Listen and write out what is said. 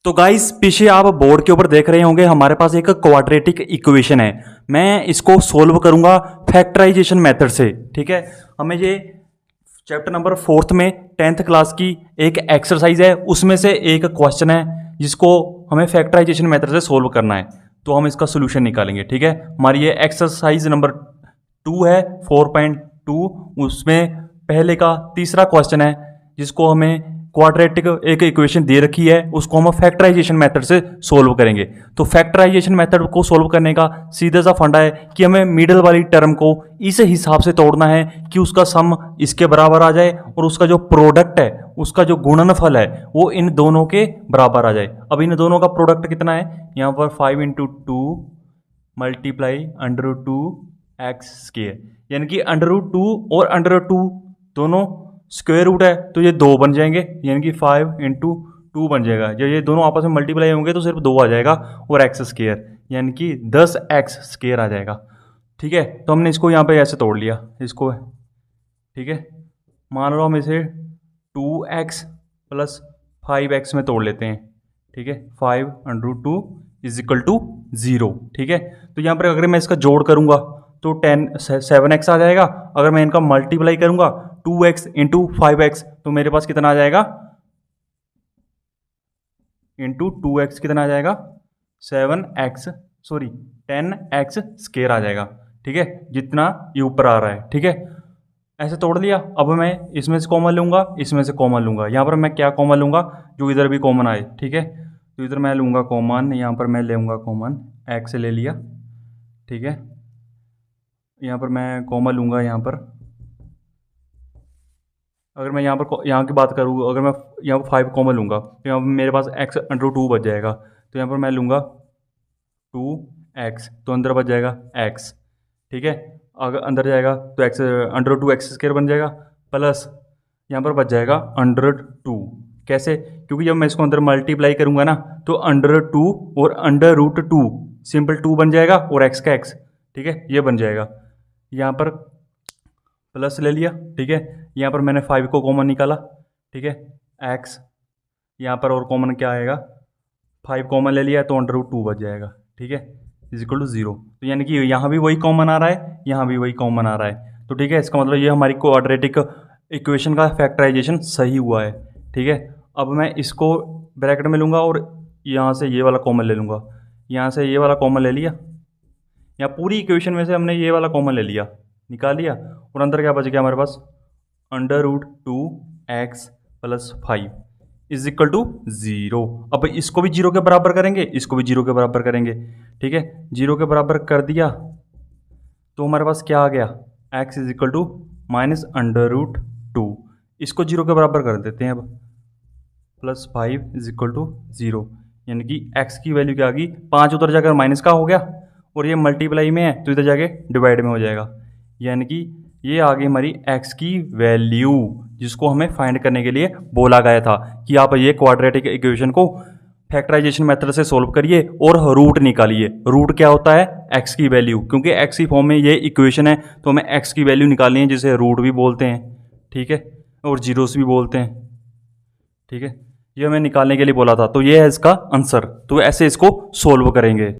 तो गाइस पीछे आप बोर्ड के ऊपर देख रहे होंगे हमारे पास एक क्वाड्रेटिक इक्वेशन है। मैं इसको सोल्व करूंगा फैक्टराइजेशन मेथड से। ठीक है, हमें ये चैप्टर नंबर 4th में 10th क्लास की एक एक्सरसाइज है, उसमें से एक क्वेश्चन है जिसको हमें फैक्टराइजेशन मेथड से सोल्व करना है। तो हम इसका सोल्यूशन निकालेंगे। ठीक है, हमारी ये एक्सरसाइज नंबर 2 है 4.2। उसमें पहले का तीसरा क्वेश्चन है जिसको हमें क्वाड्रेटिक एक इक्वेशन दे रखी है, उसको हम फैक्टराइजेशन मेथड से सोल्व करेंगे। तो फैक्टराइजेशन मेथड को सोल्व करने का सीधा सा फंडा है कि हमें मिडिल वाली टर्म को इस हिसाब से तोड़ना है कि उसका सम इसके बराबर आ जाए और उसका जो प्रोडक्ट है, उसका जो गुणनफल है वो इन दोनों के बराबर आ जाए। अब इन दोनों का प्रोडक्ट कितना है, यहाँ पर 5 × 2 मल्टीप्लाई √2x स्क्वायर, यानी कि √2 और √2 दोनों स्क्वायर रूट है तो ये 2 बन जाएंगे, यानी कि 5 × 2 बन जाएगा। जब ये दोनों आपस में मल्टीप्लाई होंगे तो सिर्फ 2 आ जाएगा और x स्क्वायर यानी कि 10x स्क्वायर आ जाएगा। ठीक है, तो हमने इसको यहाँ पे ऐसे तोड़ लिया इसको। ठीक है, मान लो हम इसे 2x + 5x में तोड़ लेते हैं। ठीक है, 5 √ 2 = 0। ठीक है, तो यहाँ पर अगर मैं इसका जोड़ करूँगा तो 7x आ जाएगा। अगर मैं इनका मल्टीप्लाई करूँगा 2x × 5x तो मेरे पास कितना आ जाएगा, इंटू 2x कितना आ जाएगा 10x स्क्वायर आ जाएगा। ठीक है, जितना ये ऊपर आ रहा है। ठीक है, ऐसे तोड़ लिया। अब मैं इसमें से कॉमन लूँगा, इसमें से कॉमन लूँगा। यहाँ पर मैं क्या कॉमन लूँगा, जो इधर भी कॉमन आए। ठीक है, तो इधर मैं लूँगा कॉमन, यहाँ पर मैं लूँगा कॉमन x ले लिया। ठीक है, यहाँ पर मैं कॉमन लूँगा। यहाँ पर अगर मैं यहाँ की बात करूँ, अगर मैं यहाँ पर 5 कॉमन लूँगा तो यहाँ पर मेरे पास x √ 2 बच जाएगा। तो यहाँ पर मैं लूँगा 2x, तो अंदर बच जाएगा x। ठीक है, अगर अंदर जाएगा तो x √2x स्क्वायर बन जाएगा, प्लस यहाँ पर बच जाएगा √2। कैसे, क्योंकि जब मैं इसको अंदर मल्टीप्लाई करूँगा ना तो √2 और √2 सिंपल 2 बन जाएगा और x का x। ठीक है, ये बन जाएगा। यहाँ पर प्लस ले लिया। ठीक है, यहाँ पर मैंने 5 को कॉमन निकाला। ठीक है, x यहाँ पर और कॉमन क्या आएगा, 5 कॉमन ले लिया तो √2 बच जाएगा। ठीक है, = 0। तो यानी कि यहाँ भी वही कॉमन आ रहा है, यहाँ भी वही कॉमन आ रहा है। तो ठीक है, इसका मतलब ये हमारी क्वाड्रेटिक इक्वेशन का फैक्टराइजेशन सही हुआ है। ठीक है, अब मैं इसको ब्रैकेट में लूँगा और यहाँ से ये वाला कॉमन ले लूँगा। यहाँ से ये वाला कॉमन ले लिया, यहाँ पूरी इक्वेशन में से हमने ये वाला कॉमन ले लिया, निकाल लिया। और अंदर क्या बच गया हमारे पास, √2x + 5 = 0। अब इसको भी 0 के बराबर करेंगे, इसको भी 0 के बराबर करेंगे। ठीक है, 0 के बराबर कर दिया तो हमारे पास क्या आ गया, x = -√2। इसको 0 के बराबर कर देते हैं अब, +5 = 0, यानी कि x की वैल्यू क्या आ गई, 5 उधर जाकर माइनस का हो गया और ये मल्टीप्लाई में है तो इधर जाके डिवाइड में हो जाएगा। यानी कि ये आ गई हमारी x की वैल्यू, जिसको हमें फाइंड करने के लिए बोला गया था कि आप ये क्वाड्रेटिक इक्वेशन को फैक्टराइजेशन मेथड से सोल्व करिए और रूट निकालिए। रूट क्या होता है, x की वैल्यू, क्योंकि x की फॉर्म में ये इक्वेशन है तो हमें x की वैल्यू निकालनी है, जिसे रूट भी बोलते हैं। ठीक है, और जीरोस भी बोलते हैं। ठीक है, ये हमें निकालने के लिए बोला था, तो ये है इसका आंसर। तो ऐसे इसको सोल्व करेंगे।